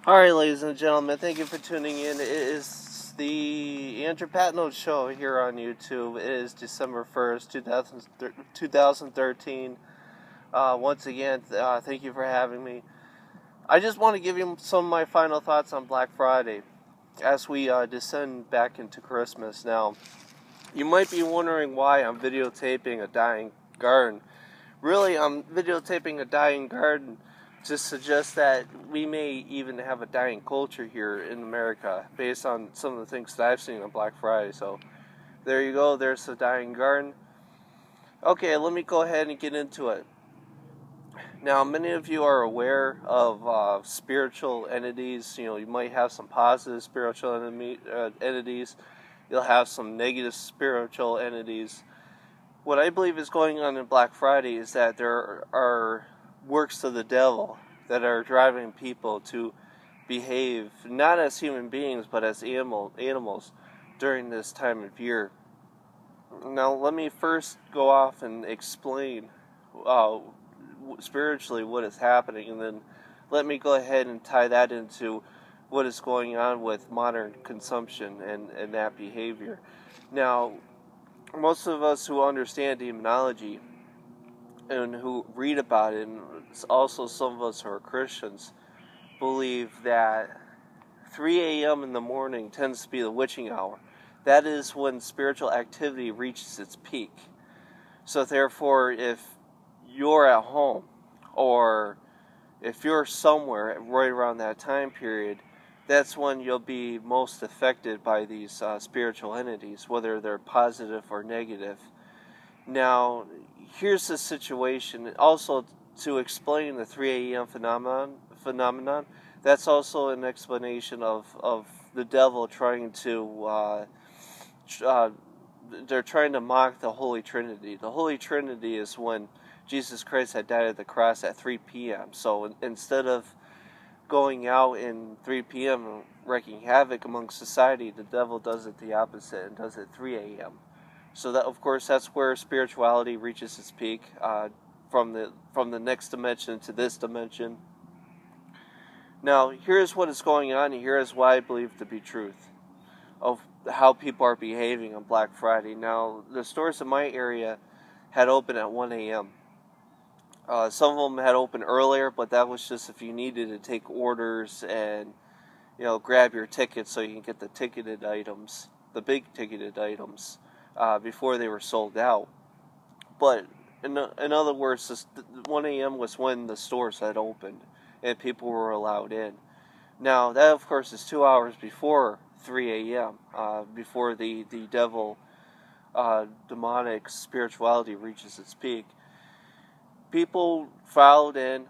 Alright, ladies and gentlemen, thank you for tuning in. It is the Andrew Patno Show here on YouTube. It is December 1st, 2013. Once again, thank you for having me. I just want to give you some of my final thoughts on Black Friday as we descend back into Christmas. Now, you might be wondering why I'm videotaping a dying garden. Really, I'm videotaping a dying garden to suggest that we may even have a dying culture here in America based on some of the things that I've seen on Black Friday. So there you go, there's the dying garden. Okay, let me go ahead and get into it. Now, many of you are aware of spiritual entities. You know, you might have some positive spiritual entities. You'll have some negative spiritual entities. What I believe is going on in Black Friday is that there are works of the devil that are driving people to behave not as human beings but as animals during this time of year. Now, let me first go off and explain spiritually what is happening, and then let me go ahead and tie that into what is going on with modern consumption and that behavior. Now, most of us who understand demonology and who read about it, and also some of us who are Christians, believe that 3 a.m. in the morning tends to be the witching hour. That is when spiritual activity reaches its peak. So therefore, if you're at home, or if you're somewhere right around that time period, that's when you'll be most affected by these spiritual entities, whether they're positive or negative. Now, here's the situation. Also, to explain the 3 a.m. phenomenon, that's also an explanation of the devil trying to, they're trying to mock the Holy Trinity. The Holy Trinity is when Jesus Christ had died at the cross at 3 p.m. So instead of going out in 3 p.m. and wreaking havoc among society, the devil does it the opposite and does it 3 a.m. So that, of course, that's where spirituality reaches its peak, from the next dimension to this dimension. Now, here's what is going on, and here is what I believe to be truth of how people are behaving on Black Friday. Now, the stores in my area had opened at 1 a.m. Some of them had opened earlier, but that was just if you needed to take orders and, grab your tickets so you can get the ticketed items, the big ticketed items, before they were sold out. But in other words, 1 a.m. was when the stores had opened and people were allowed in. Now, that, of course, is 2 hours before 3 a.m., before the devil, demonic spirituality reaches its peak. People filed in,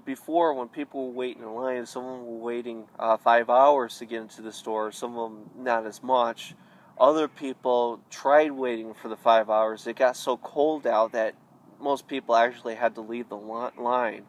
before, when people were waiting in line, some of them were waiting 5 hours to get into the store, some of them not as much. Other people tried waiting for the 5 hours. It got so cold out that most people actually had to leave the line.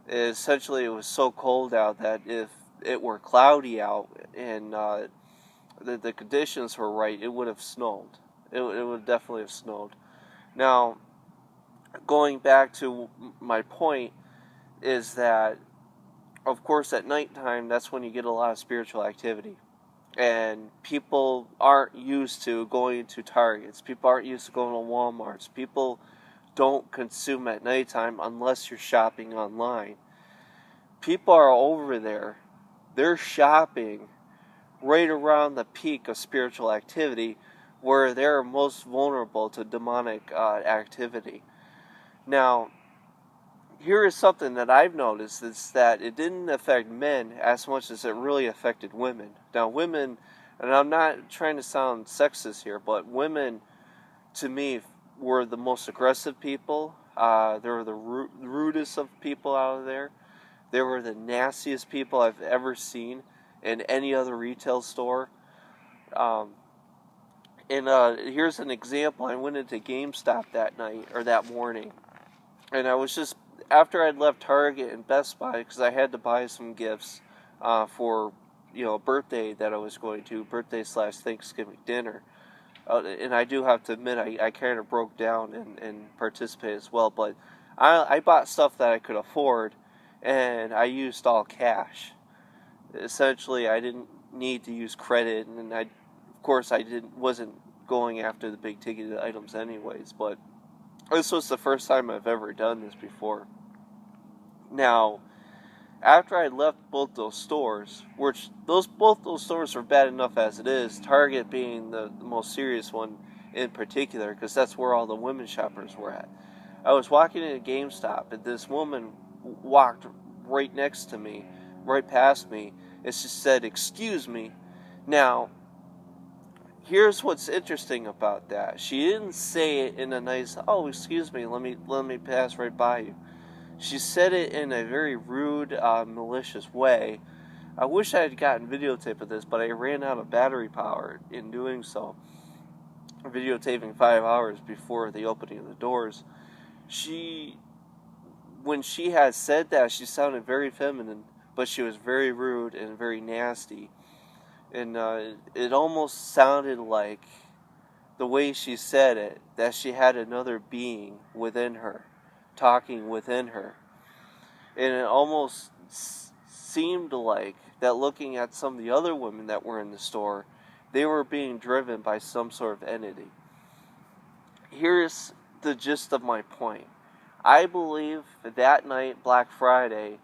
Essentially, it was so cold out that if it were cloudy out and the conditions were right, it would have snowed. It would definitely have snowed. Now, going back to my point is that, of course, at nighttime, that's when you get a lot of spiritual activity. And people aren't used to going to Targets. People aren't used to going to Walmarts. People don't consume at nighttime unless you're shopping online. People are over there. They're shopping right around the peak of spiritual activity where they're most vulnerable to demonic activity. Now, here is something that I've noticed, is that it didn't affect men as much as it really affected women. Now, women, and I'm not trying to sound sexist here, but women, to me, were the most aggressive people. They were the rudest of people out there. They were the nastiest people I've ever seen in any other retail store. Here's an example. I went into GameStop that night, or that morning, and I was just, after I'd left Target and Best Buy, because I had to buy some gifts for, a birthday that I was going to, birthday/Thanksgiving dinner. And I do have to admit, I kind of broke down and participated as well, but I bought stuff that I could afford, and I used all cash. Essentially, I didn't need to use credit, and of course, wasn't going after the big ticket items anyways. But this was the first time I've ever done this before. Now, after I left both those stores, which both those stores were bad enough as it is, Target being the most serious one in particular, because that's where all the women shoppers were at. I was walking in a GameStop, and this woman walked right next to me, right past me, and she said, "Excuse me." Now, here's what's interesting about that. She didn't say it in a nice, "Oh, excuse me, let me pass right by you." She said it in a very rude, malicious way. I wish I had gotten videotape of this, but I ran out of battery power in doing so. Videotaping 5 hours before the opening of the doors. When she had said that, she sounded very feminine, but she was very rude and very nasty. And it almost sounded like, the way she said it, that she had another being within her, talking within her. And it almost seemed like that, looking at some of the other women that were in the store, they were being driven by some sort of entity. Here's the gist of my point. I believe that night, Black Friday,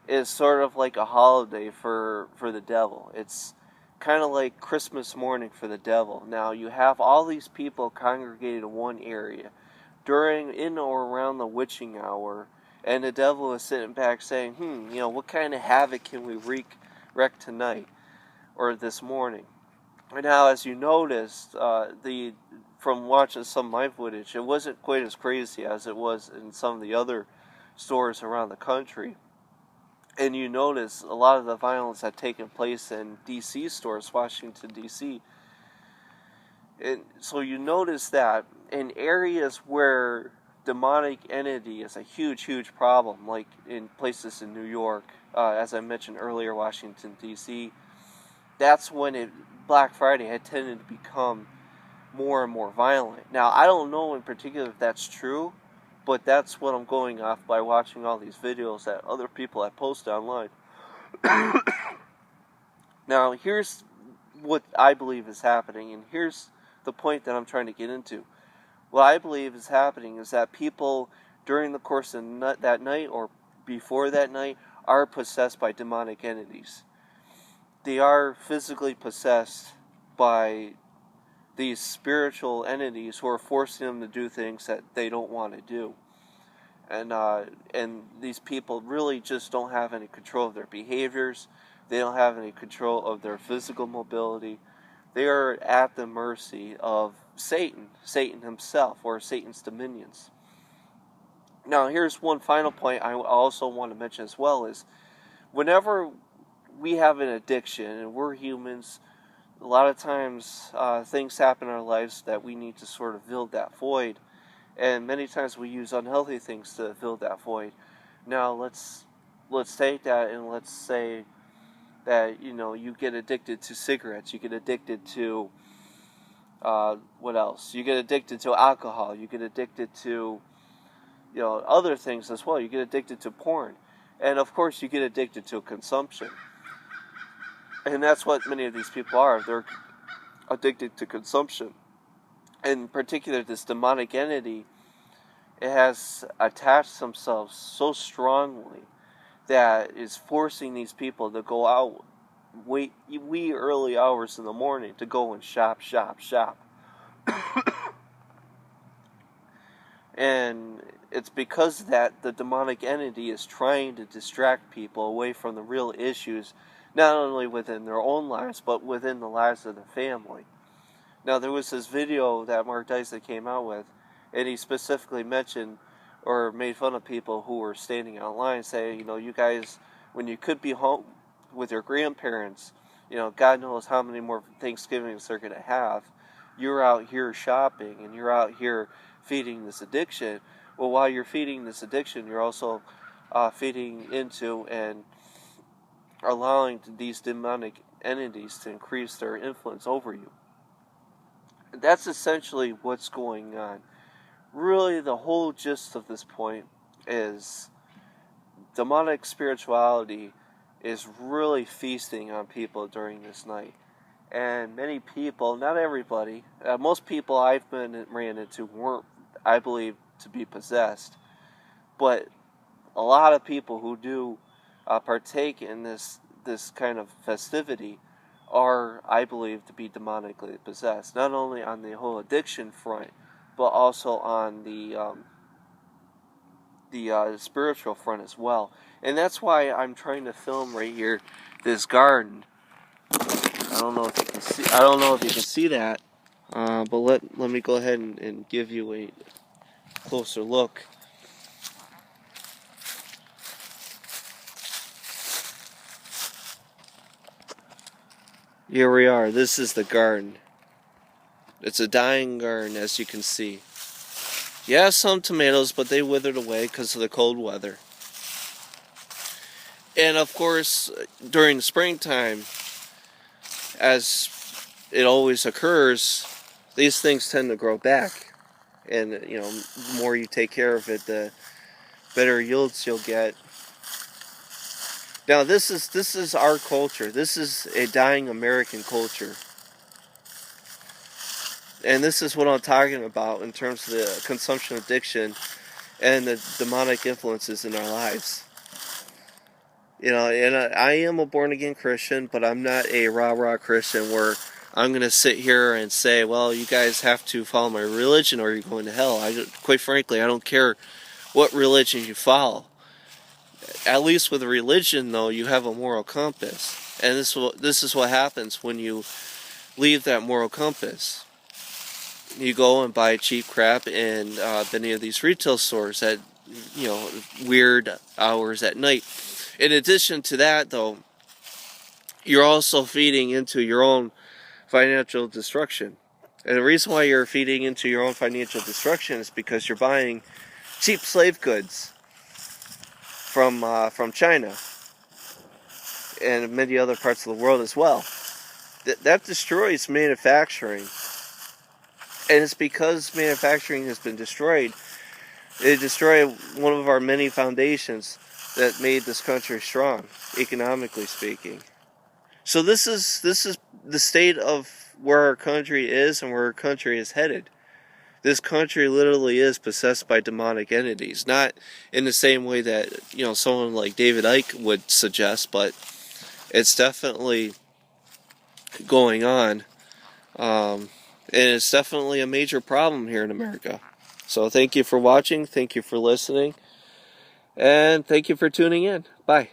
is sort of like a holiday for the devil. It's kind of like Christmas morning for the devil. Now, you have all these people congregated in one area in or around the witching hour, and the devil is sitting back saying, what kind of havoc can we wreak tonight or this morning? And now, as you noticed, from watching some of my footage, it wasn't quite as crazy as it was in some of the other stores around the country. And you notice a lot of the violence had taken place in D.C. stores, Washington, D.C. And so you notice that in areas where demonic entity is a huge, huge problem, like in places in New York, as I mentioned earlier, Washington, D.C., that's when Black Friday had tended to become more and more violent. Now, I don't know in particular if that's true, but that's what I'm going off by watching all these videos that other people have posted online. Now, here's what I believe is happening, and here's the point that I'm trying to get into. What I believe is happening is that people, during the course of that night or before that night, are possessed by demonic entities. They are physically possessed by these spiritual entities who are forcing them to do things that they don't want to do. And these people really just don't have any control of their behaviors. They don't have any control of their physical mobility. They are at the mercy of Satan himself, or Satan's dominions. Now, here's one final point I also want to mention as well, is whenever we have an addiction, and we're humans, a lot of times things happen in our lives that we need to sort of fill that void. And many times we use unhealthy things to fill that void. Now, let's take that, and let's say that, you get addicted to cigarettes, you get addicted to, what else? You get addicted to alcohol, you get addicted to, other things as well. You get addicted to porn. And of course, you get addicted to consumption. And that's what many of these people are. They're addicted to consumption. In particular, this demonic entity, it has attached themselves so strongly that is forcing these people to go out wee early hours in the morning to go and shop. And it's because that the demonic entity is trying to distract people away from the real issues, not only within their own lives, but within the lives of their family. Now, there was this video that Mark Dyson came out with, and he specifically mentioned or made fun of people who were standing online saying, you guys, when you could be home with your grandparents, God knows how many more Thanksgivings they're going to have, you're out here shopping, and you're out here feeding this addiction. Well, while you're feeding this addiction, you're also feeding into and allowing these demonic entities to increase their influence over you. That's essentially what's going on. Really, the whole gist of this point is demonic spirituality is really feasting on people during this night. And many people, not everybody, most people I've ran into weren't, I believe, to be possessed. But a lot of people who do partake in this kind of festivity are, I believe, to be demonically possessed. Not only on the whole addiction front, but also on the spiritual front as well. And that's why I'm trying to film right here this garden. I don't know if you can see. I don't know if you can see that, but let me go ahead and give you a closer look. Here we are. This is the garden. It's a dying garden, as you can see. Yeah, some tomatoes, but they withered away because of the cold weather. And of course, during the springtime, as it always occurs, these things tend to grow back. And, the more you take care of it, the better yields you'll get. Now, this is our culture. This is a dying American culture. And this is what I'm talking about in terms of the consumption addiction and the demonic influences in our lives. And I am a born-again Christian, but I'm not a rah-rah Christian where I'm going to sit here and say, well, you guys have to follow my religion or you're going to hell. Quite frankly, I don't care what religion you follow. At least with religion, though, you have a moral compass. And this is what happens when you leave that moral compass. You go and buy cheap crap in many of these retail stores at weird hours at night. In addition to that, though, you're also feeding into your own financial destruction. And the reason why you're feeding into your own financial destruction is because you're buying cheap slave goods from China and many other parts of the world as well. That destroys manufacturing. And it's because manufacturing has been destroyed. It destroyed one of our many foundations that made this country strong, economically speaking. So this is the state of where our country is and where our country is headed. This country literally is possessed by demonic entities. Not in the same way that, someone like David Icke would suggest, but it's definitely going on. And it's definitely a major problem here in America. So thank you for watching, thank you for listening, and thank you for tuning in. Bye.